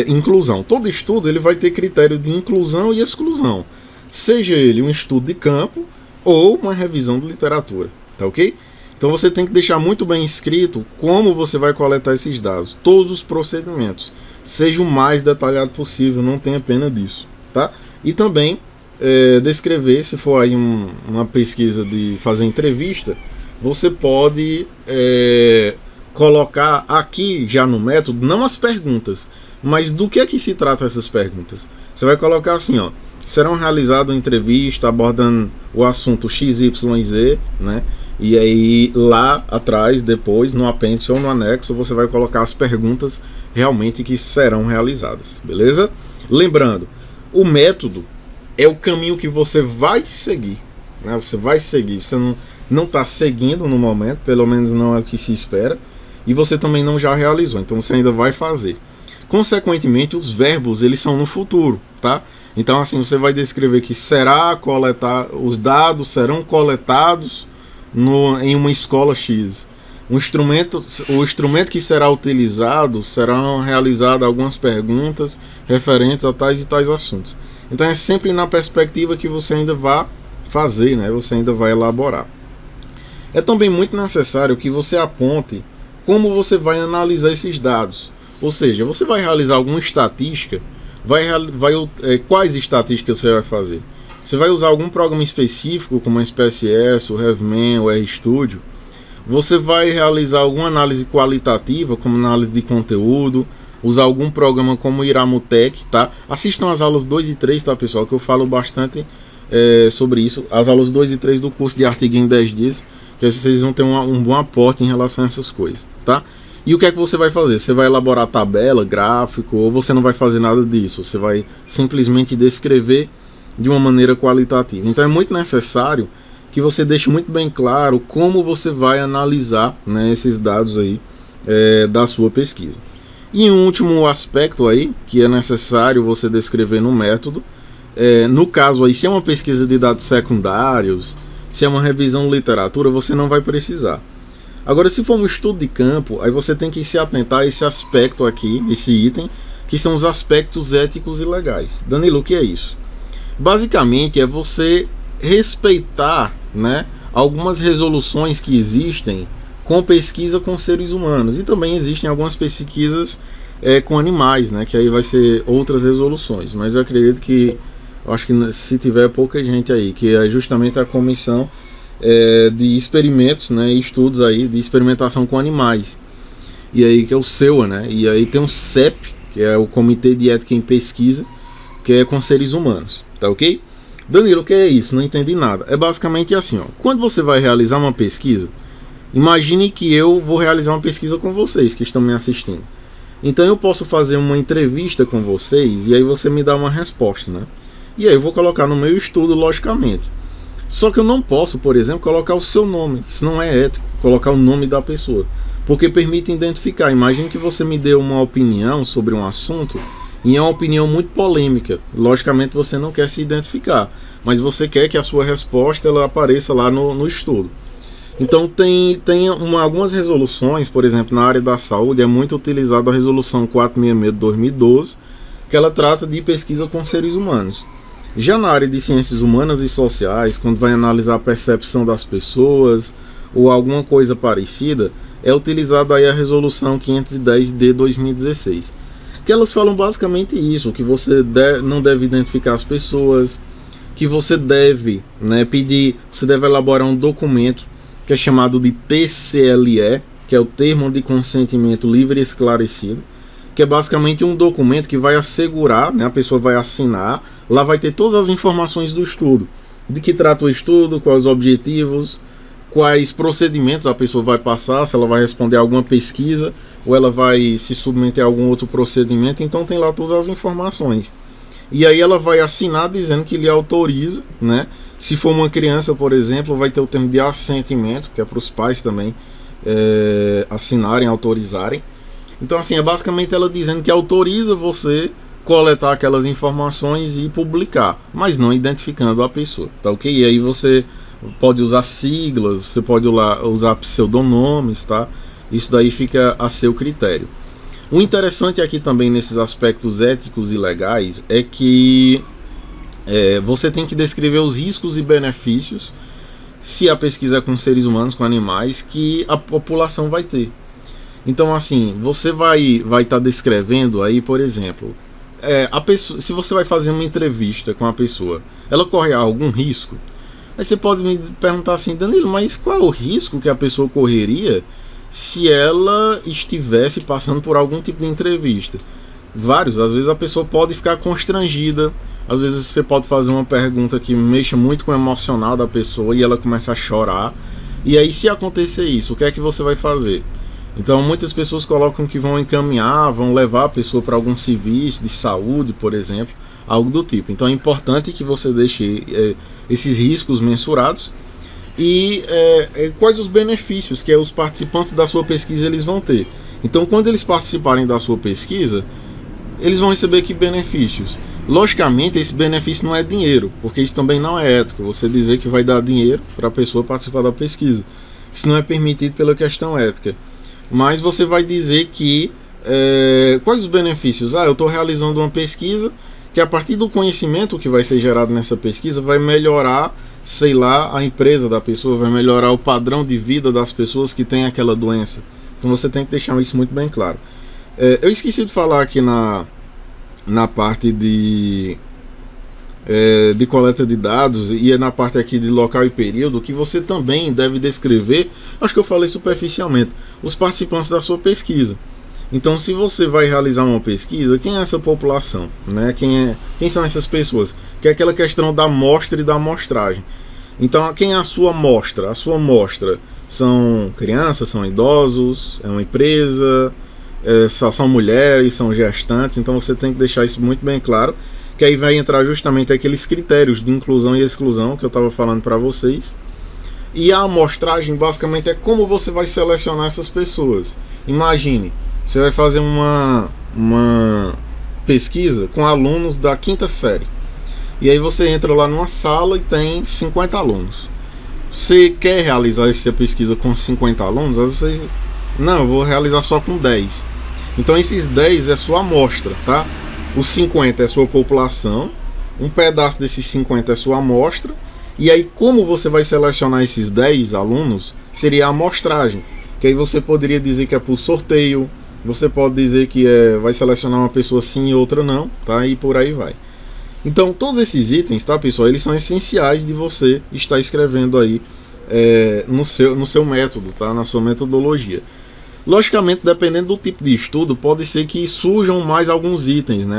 S1: inclusão. Todo estudo ele vai ter critério de inclusão e exclusão. Seja ele um estudo de campo ou uma revisão de literatura. Tá ok? Então você tem que deixar muito bem escrito como você vai coletar esses dados, todos os procedimentos, seja o mais detalhado possível, não tenha pena disso, tá? E também descrever, se for aí uma pesquisa de fazer entrevista, você pode colocar aqui já no método, não as perguntas, mas do que é que se trata essas perguntas. Você vai colocar assim, ó, serão realizadas uma entrevista abordando o assunto XYZ, né? E aí lá atrás, depois, no apêndice ou no anexo, você vai colocar as perguntas realmente que serão realizadas, beleza? Lembrando, o método é o caminho que você vai seguir, né? Você vai seguir, você não está seguindo no momento, pelo menos não é o que se espera, e você também não já realizou, então você ainda vai fazer. Consequentemente, os verbos, eles são no futuro, tá? Então assim, você vai descrever que os dados serão coletados em uma escola X. O instrumento que será utilizado, serão realizadas algumas perguntas referentes a tais e tais assuntos. Então é sempre na perspectiva que você ainda vai fazer, né? Você ainda vai elaborar. É também muito necessário que você aponte como você vai analisar esses dados. Ou seja, você vai realizar alguma estatística, quais estatísticas você vai fazer? Você vai usar algum programa específico, como o SPSS, o RevMan, o RStudio. Você vai realizar alguma análise qualitativa, como análise de conteúdo, usar algum programa como o Iramutec, tá? Assistam as aulas 2 e 3, tá, pessoal? Que eu falo bastante sobre isso. As aulas 2 e 3 do curso de Artigo em 10 dias, que vocês vão ter um bom aporte em relação a essas coisas, tá? E o que é que você vai fazer? Você vai elaborar tabela, gráfico, ou você não vai fazer nada disso? Você vai simplesmente descrever de uma maneira qualitativa. Então é muito necessário que você deixe muito bem claro como você vai analisar, né, esses dados aí da sua pesquisa. E um último aspecto aí que é necessário você descrever no método, no caso aí, se é uma pesquisa de dados secundários, se é uma revisão de literatura, você não vai precisar. Agora, se for um estudo de campo, aí você tem que se atentar a esse aspecto aqui, esse item, que são os aspectos éticos e legais. Danilo, o que é isso? Basicamente é você respeitar, né, algumas resoluções que existem com pesquisa com seres humanos, e também existem algumas pesquisas com animais, né, que aí vai ser outras resoluções, mas eu acredito que, eu acho que se tiver pouca gente aí, que é justamente a comissão de experimentos, né, e estudos aí de experimentação com animais, e aí que é o CEUA, né, e aí tem o CEP, que é o Comitê de Ética em Pesquisa, que é com seres humanos. Tá ok? Danilo, o que é isso? Não entendi nada. É basicamente assim, ó. Quando você vai realizar uma pesquisa, imagine que eu vou realizar uma pesquisa com vocês que estão me assistindo. Então eu posso fazer uma entrevista com vocês e aí você me dá uma resposta, né? E aí eu vou colocar no meu estudo, logicamente. Só que eu não posso, por exemplo, colocar o seu nome. Isso não é ético, colocar o nome da pessoa. Porque permite identificar. Imagine que você me deu uma opinião sobre um assunto e é uma opinião muito polêmica. Logicamente você não quer se identificar, mas você quer que a sua resposta ela apareça lá no estudo. Então tem algumas resoluções, por exemplo, na área da saúde é muito utilizada a resolução 466 de 2012, que ela trata de pesquisa com seres humanos. Já na área de ciências humanas e sociais, quando vai analisar a percepção das pessoas ou alguma coisa parecida, é utilizada aí a resolução 510 de 2016. Que elas falam basicamente isso, que você não deve identificar as pessoas, que você deve, né, você deve elaborar um documento que é chamado de TCLE, que é o Termo de Consentimento Livre e Esclarecido, que é basicamente um documento que vai assegurar, né, a pessoa vai assinar, lá vai ter todas as informações do estudo, de que trata o estudo, quais os objetivos, quais procedimentos a pessoa vai passar, se ela vai responder a alguma pesquisa ou ela vai se submeter a algum outro procedimento. Então tem lá todas as informações. E aí ela vai assinar dizendo que lhe autoriza, né? Se for uma criança, por exemplo, vai ter o termo de assentimento, que é para os pais também assinarem, autorizarem. Então, assim, é basicamente ela dizendo que autoriza você coletar aquelas informações e publicar, mas não identificando a pessoa, tá ok? E aí você pode usar siglas, você pode usar pseudonomes, tá? Isso daí fica a seu critério. O interessante aqui também nesses aspectos éticos e legais é que você tem que descrever os riscos e benefícios, se a pesquisa é com seres humanos, com animais, que a população vai ter. Então, assim, você vai estar descrevendo aí, por exemplo, a pessoa, se você vai fazer uma entrevista com a pessoa, ela corre algum risco? Aí você pode me perguntar assim, Danilo, mas qual é o risco que a pessoa correria se ela estivesse passando por algum tipo de entrevista? Vários, às vezes a pessoa pode ficar constrangida, às vezes você pode fazer uma pergunta que mexa muito com o emocional da pessoa e ela começa a chorar, e aí se acontecer isso, o que é que você vai fazer? Então muitas pessoas colocam que vão encaminhar, vão levar a pessoa para algum serviço de saúde, por exemplo, algo do tipo. Então é importante que você deixe esses riscos mensurados e quais os benefícios que os participantes da sua pesquisa eles vão ter. Então quando eles participarem da sua pesquisa, eles vão receber que benefícios? Logicamente esse benefício não é dinheiro, porque isso também não é ético, você dizer que vai dar dinheiro para a pessoa participar da pesquisa. Isso não é permitido pela questão ética. Mas você vai dizer que quais os benefícios? Eu estou realizando uma pesquisa que a partir do conhecimento que vai ser gerado nessa pesquisa vai melhorar, sei lá, a empresa da pessoa, vai melhorar o padrão de vida das pessoas que têm aquela doença. Então você tem que deixar isso muito bem claro. Eu esqueci de falar aqui na parte de coleta de dados e na parte aqui de local e período, que você também deve descrever, acho que eu falei superficialmente, os participantes da sua pesquisa. Então, se você vai realizar uma pesquisa, quem é essa população, né? Quem são essas pessoas? Que é aquela questão da amostra e da amostragem. Então, quem é a sua amostra? A sua amostra são crianças, são idosos, é uma empresa, são mulheres, são gestantes. Então, você tem que deixar isso muito bem claro, que aí vai entrar justamente aqueles critérios de inclusão e exclusão que eu estava falando para vocês. E a amostragem basicamente é como você vai selecionar essas pessoas. Imagine, você vai fazer uma pesquisa com alunos da 5ª série. E aí você entra lá numa sala e tem 50 alunos. Você quer realizar essa pesquisa com 50 alunos? Às vezes, não, eu vou realizar só com 10. Então esses 10 é sua amostra, tá? Os 50 é sua população, um pedaço desses 50 é sua amostra, e aí como você vai selecionar esses 10 alunos, seria a amostragem, que aí você poderia dizer que é por sorteio, você pode dizer que vai selecionar uma pessoa sim e outra não, tá? E por aí vai. Então todos esses itens, tá, pessoal, eles são essenciais de você estar escrevendo aí no seu método, tá? Na sua metodologia. Logicamente, dependendo do tipo de estudo, pode ser que surjam mais alguns itens, né?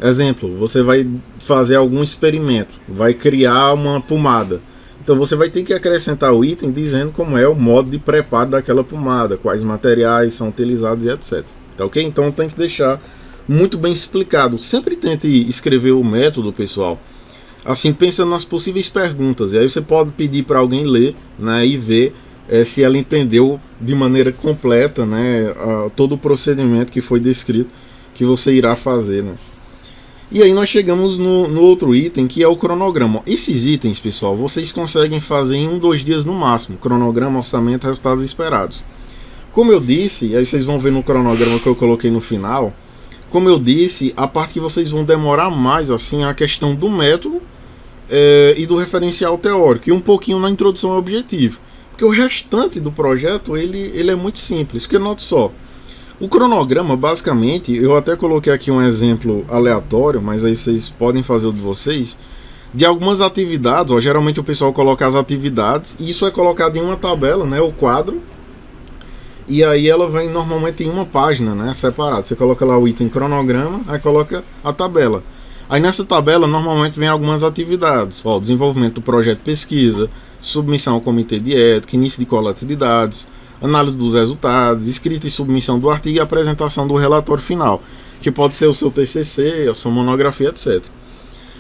S1: Exemplo, você vai fazer algum experimento, vai criar uma pomada. Então você vai ter que acrescentar o item dizendo como é o modo de preparo daquela pomada, quais materiais são utilizados e etc. Tá ok? Então tem que deixar muito bem explicado. Sempre tente escrever o método, pessoal, assim, pensa nas possíveis perguntas. E aí você pode pedir para alguém ler, né, e ver se ela entendeu de maneira completa, né, todo o procedimento que foi descrito que você irá fazer, né. E aí nós chegamos no outro item, que é o cronograma. Esses itens, pessoal, vocês conseguem fazer em 1-2 dias no máximo. Cronograma, orçamento, resultados esperados. Como eu disse, aí vocês vão ver no cronograma que eu coloquei no final, como eu disse, a parte que vocês vão demorar mais assim é a questão do método e do referencial teórico, e um pouquinho na introdução ao objetivo. Porque o restante do projeto ele é muito simples. Porque note só, o cronograma basicamente, eu até coloquei aqui um exemplo aleatório, mas aí vocês podem fazer o de vocês, de algumas atividades. Geralmente o pessoal coloca as atividades, e isso é colocado em uma tabela, né, o quadro, e aí ela vem normalmente em uma página, né, separada. Você coloca lá o item cronograma, aí coloca a tabela. Aí nessa tabela normalmente vem algumas atividades, desenvolvimento do projeto de pesquisa, submissão ao comitê de ética, início de coleta de dados, análise dos resultados, escrita e submissão do artigo e apresentação do relatório final. que pode ser o seu TCC, a sua monografia, etc.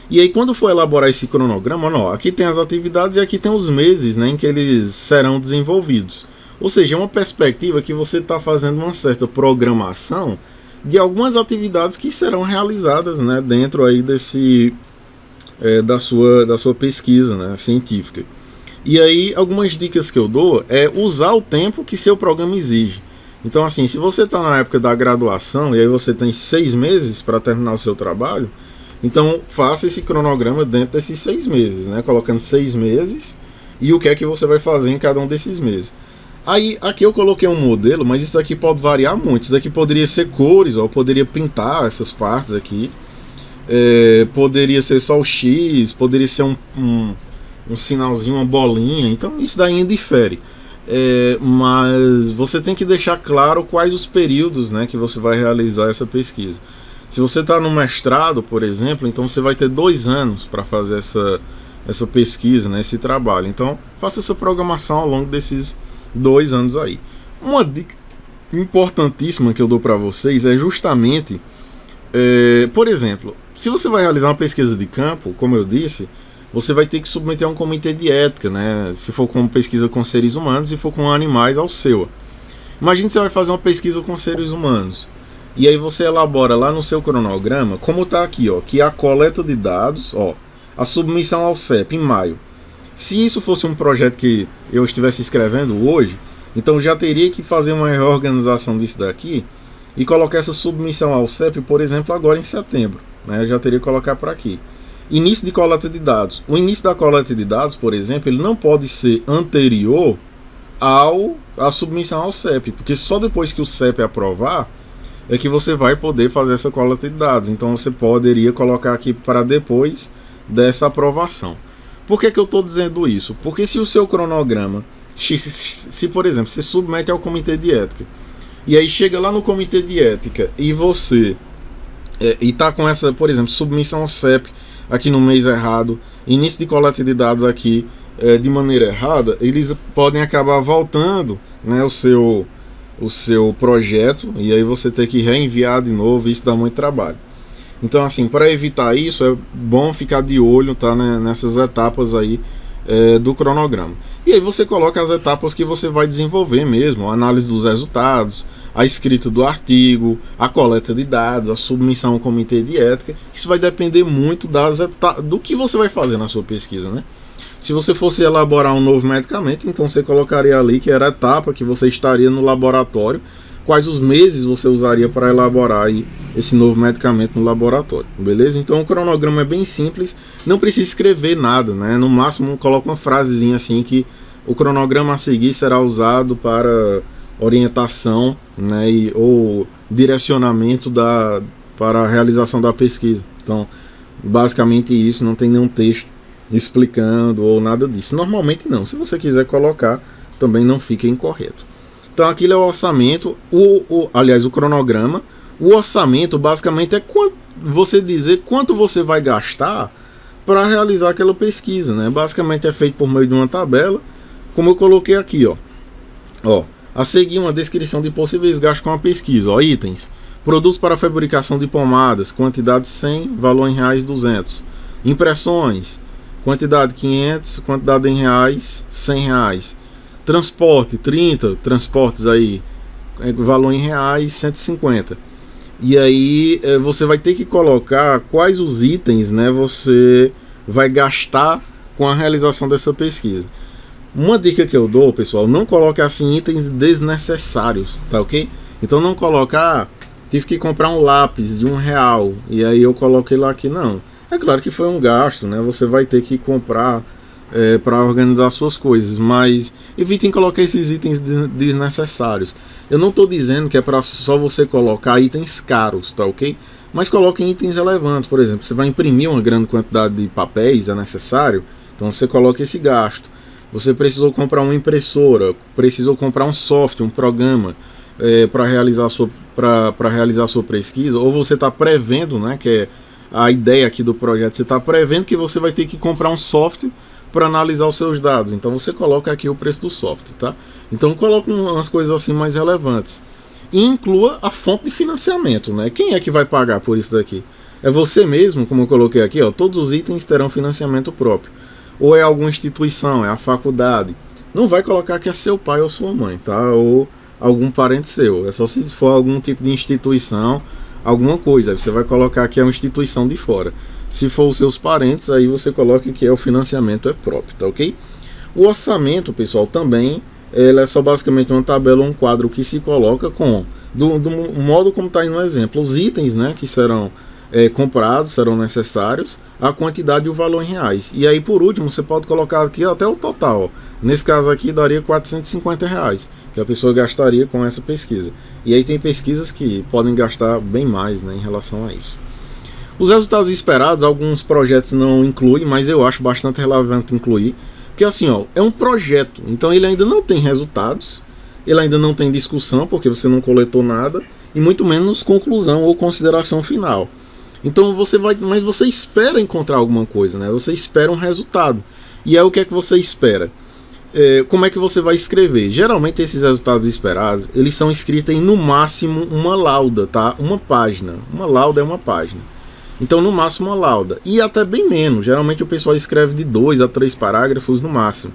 S1: E aí, quando for elaborar esse cronograma, ó, aqui tem as atividades e aqui tem os meses, né, em que eles serão desenvolvidos. Ou seja, é uma perspectiva que você está fazendo uma certa programação de algumas atividades que serão realizadas, né, dentro aí da sua pesquisa, né, científica. E aí, algumas dicas que eu dou é usar o tempo que seu programa exige. Então, assim, se você está na época da graduação e aí você tem 6 meses para terminar o seu trabalho, então faça esse cronograma dentro desses 6 meses, né? Colocando 6 meses e o que é que você vai fazer em cada um desses meses. Aí, aqui eu coloquei um modelo, mas isso aqui pode variar muito. Isso daqui poderia ser cores, ó, eu poderia pintar essas partes aqui. Poderia ser só o X, poderia ser um sinalzinho, uma bolinha. Então isso daí indifere. Mas você tem que deixar claro quais os períodos, né, que você vai realizar essa pesquisa. Se você está no mestrado, por exemplo, então você vai ter 2 anos para fazer essa pesquisa, né, esse trabalho. Então faça essa programação ao longo desses 2 anos aí. Uma dica importantíssima que eu dou para vocês é justamente, por exemplo, se você vai realizar uma pesquisa de campo, como eu disse, você vai ter que submeter a um comitê de ética, né? Se for com pesquisa com seres humanos, se for com animais, ao seu. Imagine que você vai fazer uma pesquisa com seres humanos. E aí você elabora lá no seu cronograma, como está aqui, ó, que a coleta de dados, ó, a submissão ao CEP em maio. Se isso fosse um projeto que eu estivesse escrevendo hoje, então já teria que fazer uma reorganização disso daqui e colocar essa submissão ao CEP, por exemplo, agora em setembro, né? Eu já teria que colocar para aqui. Início de coleta de dados. O início da coleta de dados, por exemplo, ele não pode ser anterior à submissão ao CEP, porque só depois que o CEP aprovar é que você vai poder fazer essa coleta de dados. Então você poderia colocar aqui para depois dessa aprovação. Por que eu estou dizendo isso? Porque se o seu cronograma, se por exemplo, você submete ao comitê de ética, e aí chega lá no comitê de ética e você está com essa, por exemplo, submissão ao CEP aqui no mês errado, início de coleta de dados aqui de maneira errada, eles podem acabar voltando, né, o seu projeto, e aí você ter que reenviar de novo, e isso dá muito trabalho. Então, assim, para evitar isso, é bom ficar de olho, tá, né, nessas etapas aí do cronograma. E aí você coloca as etapas que você vai desenvolver mesmo, a análise dos resultados, a escrita do artigo, a coleta de dados, a submissão ao comitê de ética. Isso vai depender muito do que você vai fazer na sua pesquisa, né? Se você fosse elaborar um novo medicamento, então você colocaria ali que era a etapa que você estaria no laboratório, quais os meses você usaria para elaborar aí esse novo medicamento no laboratório, beleza? Então o cronograma é bem simples, não precisa escrever nada, né? No máximo coloca uma frasezinha assim que o cronograma a seguir será usado para orientação, né, ou direcionamento para a realização da pesquisa. Então, basicamente isso, não tem nenhum texto explicando ou nada disso. Normalmente não, se você quiser colocar, também não fica incorreto. Então aquilo é o orçamento, aliás, o cronograma. O orçamento basicamente é você dizer quanto você vai gastar para realizar aquela pesquisa, né? Basicamente é feito por meio de uma tabela, como eu coloquei aqui, ó. A seguir uma descrição de possíveis gastos com a pesquisa, ó, itens: produtos para fabricação de pomadas, quantidade 100, valor em reais 200. Impressões, quantidade 500, quantidade em reais 100 reais. Transporte, 30 transportes aí, valor em reais 150. E aí você vai ter que colocar quais os itens, né, você vai gastar com a realização dessa pesquisa. Uma dica que eu dou, pessoal, não coloque assim itens desnecessários, tá ok? Então não colocar, tive que comprar um lápis de R$1 e aí eu coloquei lá aqui, não. É claro que foi um gasto, né? Você vai ter que comprar para organizar suas coisas, mas evitem colocar esses itens desnecessários. Eu não estou dizendo que é para só você colocar itens caros, tá ok? Mas coloquem itens relevantes, por exemplo, você vai imprimir uma grande quantidade de papéis, é necessário, então você coloca esse gasto. Você precisou comprar uma impressora, precisou comprar um software, um programa para realizar a sua pesquisa, ou você está prevendo, né, que é a ideia aqui do projeto, você está prevendo que você vai ter que comprar um software para analisar os seus dados, então você coloca aqui o preço do software, tá? Então coloca umas coisas assim mais relevantes. e inclua a fonte de financiamento, né? Quem é que vai pagar por isso daqui? É você mesmo, como eu coloquei aqui, ó, todos os itens terão financiamento próprio. Ou é alguma instituição, é a faculdade. Não vai colocar que é seu pai ou sua mãe, tá? Ou algum parente seu. É só se for algum tipo de instituição, alguma coisa. Aí você vai colocar que é uma instituição de fora. Se for os seus parentes, aí você coloca que é o financiamento é próprio, tá ok? O orçamento, pessoal, também ele é só basicamente uma tabela ou um quadro que se coloca com, do modo como está aí no exemplo, os itens, né, que serão comprados, serão necessários, a quantidade e o valor em reais. E aí, por último, você pode colocar aqui até o total. Ó. Nesse caso aqui, daria R$450, que a pessoa gastaria com essa pesquisa. E aí tem pesquisas que podem gastar bem mais, né, em relação a isso. Os resultados esperados, alguns projetos não incluem, mas eu acho bastante relevante incluir. Porque assim, ó, é um projeto, então ele ainda não tem resultados, ele ainda não tem discussão, porque você não coletou nada, e muito menos conclusão ou consideração final. Então mas você espera encontrar alguma coisa, né? Você espera um resultado. E aí o que é que você espera? Como é que você vai escrever? Geralmente esses resultados esperados, eles são escritos em no máximo uma lauda, tá? Uma página. Uma lauda é uma página. Então, no máximo, uma lauda. E até bem menos. Geralmente o pessoal escreve de 2 a 3 parágrafos no máximo.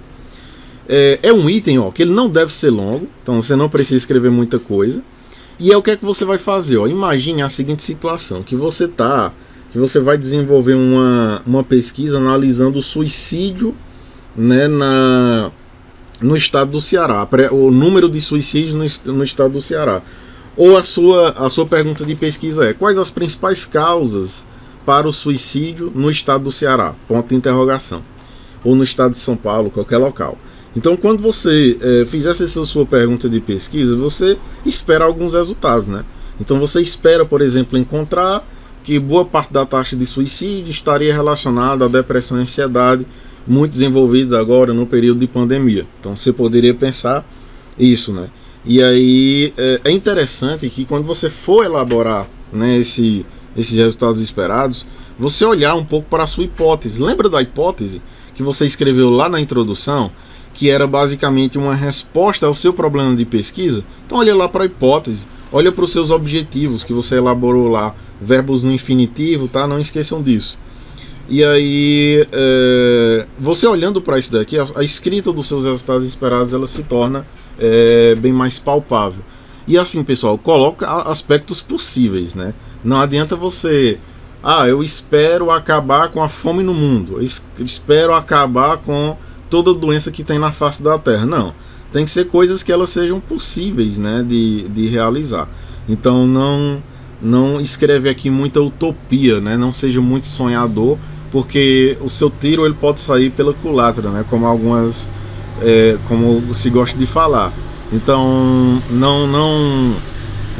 S1: É um item, ó, que ele não deve ser longo. Então, você não precisa escrever muita coisa. E é o que é que você vai fazer, ó. Imagine a seguinte situação. Que você vai desenvolver uma pesquisa analisando o suicídio, né, no estado do Ceará. O número de suicídios no estado do Ceará. Ou a sua pergunta de pesquisa é: quais as principais causas para o suicídio no estado do Ceará? Ponto de interrogação. Ou no estado de São Paulo, qualquer local. Então, quando você fizesse essa sua pergunta de pesquisa, você espera alguns resultados, né? Então, você espera, por exemplo, encontrar que boa parte da taxa de suicídio estaria relacionada à depressão e ansiedade, muito desenvolvidos agora no período de pandemia. Então, você poderia pensar isso, né? E aí é interessante que quando você for elaborar, né, esses resultados esperados, você olhar um pouco para a sua hipótese. Lembra da hipótese que você escreveu lá na introdução, que era basicamente uma resposta ao seu problema de pesquisa? Então olha lá para a hipótese, olha para os seus objetivos que você elaborou lá, verbos no infinitivo, tá? Não esqueçam disso. E aí, você olhando para isso daqui, a escrita dos seus resultados esperados, ela se torna bem mais palpável. E assim, pessoal, coloca aspectos possíveis, né? Não adianta você... eu espero acabar com a fome no mundo, eu espero acabar com toda doença que tem na face da Terra. Não, tem que ser coisas que elas sejam possíveis, né, de realizar. Então não escreve aqui muita utopia, né? Não seja muito sonhador, porque o seu tiro ele pode sair pela culatra, né? Como como se gosta de falar. Então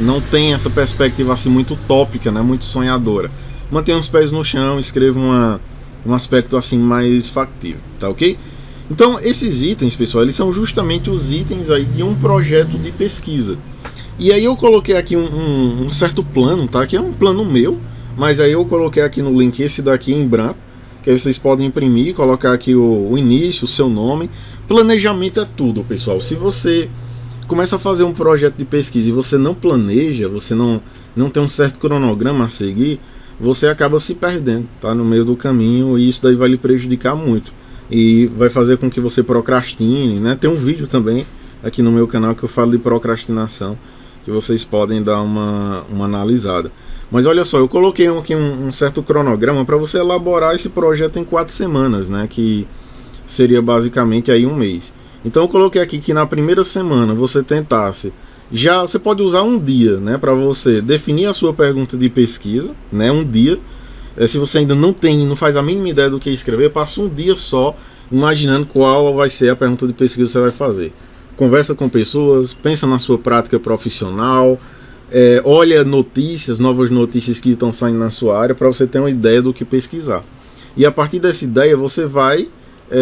S1: não tem essa perspectiva assim muito utópica, né? Muito sonhadora. Mantenha os pés no chão, escreva um aspecto assim mais factível, tá ok? Então esses itens, pessoal, eles são justamente os itens aí de um projeto de pesquisa. E aí eu coloquei aqui um certo plano, tá? Que é um plano meu, mas aí eu coloquei aqui no link esse daqui em branco, que aí vocês podem imprimir, colocar aqui o início, o seu nome. Planejamento é tudo, pessoal. Se você começa a fazer um projeto de pesquisa e você não planeja, você não tem um certo cronograma a seguir, você acaba se perdendo, tá? No meio do caminho, e isso daí vai lhe prejudicar muito. E vai fazer com que você procrastine, né? Tem um vídeo também aqui no meu canal que eu falo de procrastinação, que vocês podem dar uma analisada. Mas olha só, eu coloquei aqui um certo cronograma para você elaborar esse projeto em 4 semanas, né? Que seria basicamente aí um mês. Então eu coloquei aqui que na primeira semana você tentasse, você pode usar um dia, né, para você definir a sua pergunta de pesquisa, né, um dia. Se você ainda não faz a mínima ideia do que escrever, passa um dia só imaginando qual vai ser a pergunta de pesquisa que você vai fazer. Conversa com pessoas, pensa na sua prática profissional, olha novas notícias que estão saindo na sua área para você ter uma ideia do que pesquisar. E a partir dessa ideia você vai,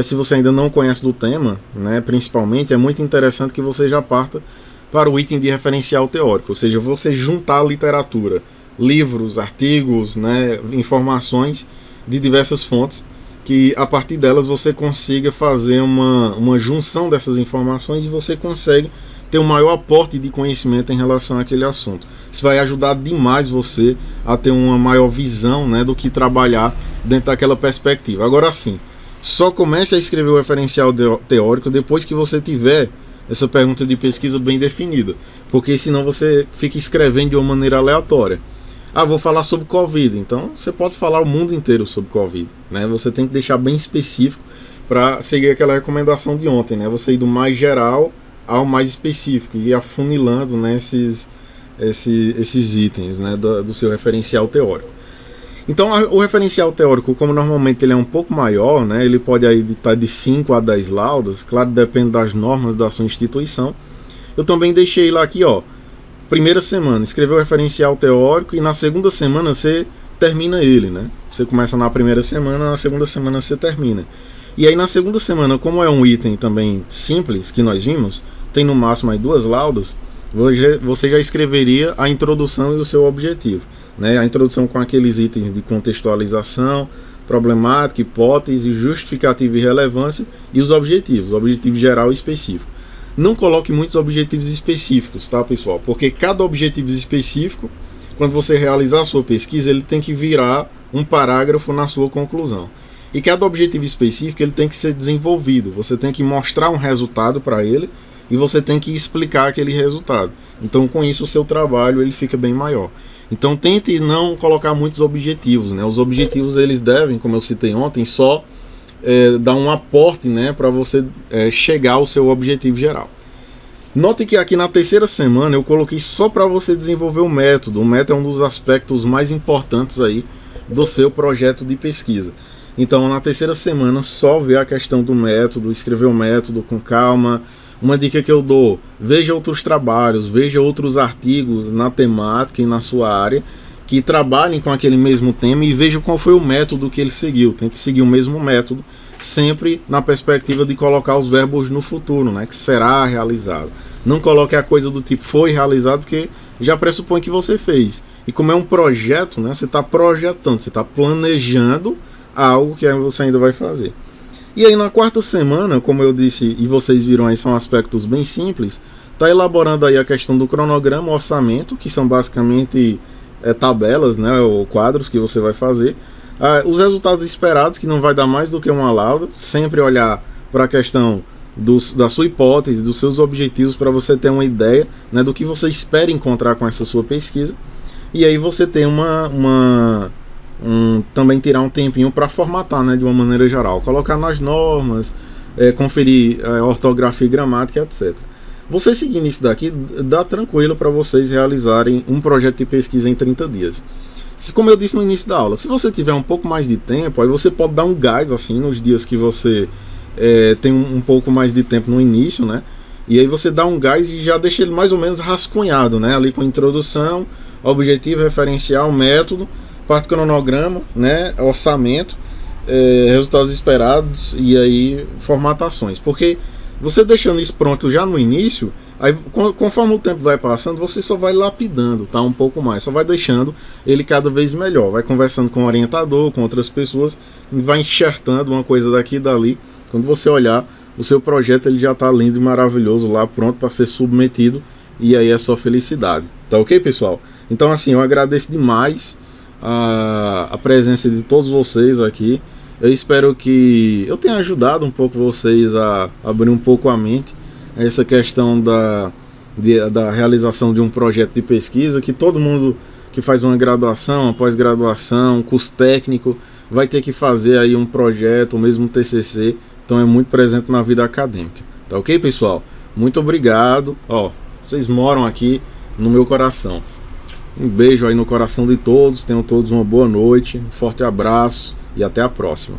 S1: se você ainda não conhece do tema, né, principalmente, é muito interessante que você já parta para o item de referencial teórico, ou seja, você juntar literatura, livros, artigos, né, informações de diversas fontes, que a partir delas você consiga fazer uma junção dessas informações e você consegue ter um maior aporte de conhecimento em relação àquele assunto. Isso vai ajudar demais você a ter uma maior visão, né, do que trabalhar dentro daquela perspectiva. Agora sim, só comece a escrever o referencial teórico depois que você tiver essa pergunta de pesquisa bem definida, porque senão você fica escrevendo de uma maneira aleatória. Ah, vou falar sobre Covid, então você pode falar o mundo inteiro sobre Covid, né? Você tem que deixar bem específico para seguir aquela recomendação de ontem, né? Você ir do mais geral ao mais específico e ir afunilando, né, esses itens, né, do seu referencial teórico. Então o referencial teórico, como normalmente ele é um pouco maior, né, ele pode aí estar de 5 a 10 laudas, claro, depende das normas da sua instituição. Eu também deixei lá aqui, ó, primeira semana, escreveu o referencial teórico e na segunda semana você termina ele, né? Você começa na primeira semana, na segunda semana você termina. E aí na segunda semana, como é um item também simples, que nós vimos, tem no máximo aí 2 laudas, você já escreveria a introdução e o seu objetivo, né? A introdução com aqueles itens de contextualização, problemática, hipótese, justificativa e relevância, e os objetivos, objetivo geral e específico. Não coloque muitos objetivos específicos, tá, pessoal? Porque cada objetivo específico, quando você realizar a sua pesquisa, ele tem que virar um parágrafo na sua conclusão. E cada objetivo específico, ele tem que ser desenvolvido. Você tem que mostrar um resultado para ele e você tem que explicar aquele resultado. Então, com isso, o seu trabalho ele fica bem maior. Então, tente não colocar muitos objetivos, né? Os objetivos, eles devem, como eu citei ontem, só dar um aporte, né, para você chegar ao seu objetivo geral. Note que aqui na terceira semana eu coloquei só para você desenvolver o método. O método é um dos aspectos mais importantes aí do seu projeto de pesquisa. Então, na terceira semana, só ver a questão do método, escrever o método com calma. Uma dica que eu dou: veja outros trabalhos, veja outros artigos na temática e na sua área que trabalhem com aquele mesmo tema e veja qual foi o método que ele seguiu. Tente seguir o mesmo método, sempre na perspectiva de colocar os verbos no futuro, né, que será realizado. Não coloque a coisa do tipo foi realizado, porque já pressupõe que você fez. E como é um projeto, né, você está projetando, você está planejando algo que você ainda vai fazer. E aí na quarta semana, como eu disse e vocês viram aí, são aspectos bem simples, está elaborando aí a questão do cronograma, orçamento, que são basicamente tabelas, né, ou quadros que você vai fazer, os resultados esperados, que não vai dar mais do que uma lauda, sempre olhar para a questão da sua hipótese, dos seus objetivos, para você ter uma ideia, né, do que você espera encontrar com essa sua pesquisa, e aí você tem também tirar um tempinho para formatar, né, de uma maneira geral, colocar nas normas, conferir ortografia e gramática, etc. Você seguindo isso daqui, dá tranquilo para vocês realizarem um projeto de pesquisa em 30 dias. Como eu disse no início da aula, se você tiver um pouco mais de tempo, aí você pode dar um gás assim nos dias que você tem um pouco mais de tempo no início, né? E aí você dá um gás e já deixa ele mais ou menos rascunhado, né? Ali com introdução, objetivo, referencial, método, parte cronograma, né? Orçamento, resultados esperados e aí formatações. Porque você deixando isso pronto já no início, aí conforme o tempo vai passando, você só vai lapidando, tá? Um pouco mais, só vai deixando ele cada vez melhor. Vai conversando com o orientador, com outras pessoas, e vai enxertando uma coisa daqui e dali. Quando você olhar, o seu projeto ele já está lindo e maravilhoso lá, pronto para ser submetido, e aí é só felicidade. Tá ok, pessoal? Então assim, eu agradeço demais a presença de todos vocês aqui. Eu espero que eu tenha ajudado um pouco vocês a abrir um pouco a mente a essa questão da realização de um projeto de pesquisa, que todo mundo que faz uma graduação, uma pós-graduação, um curso técnico, vai ter que fazer aí um projeto, ou mesmo um TCC, então é muito presente na vida acadêmica. Tá ok, pessoal? Muito obrigado. Ó, vocês moram aqui no meu coração. Um beijo aí no coração de todos, tenham todos uma boa noite, um forte abraço e até a próxima.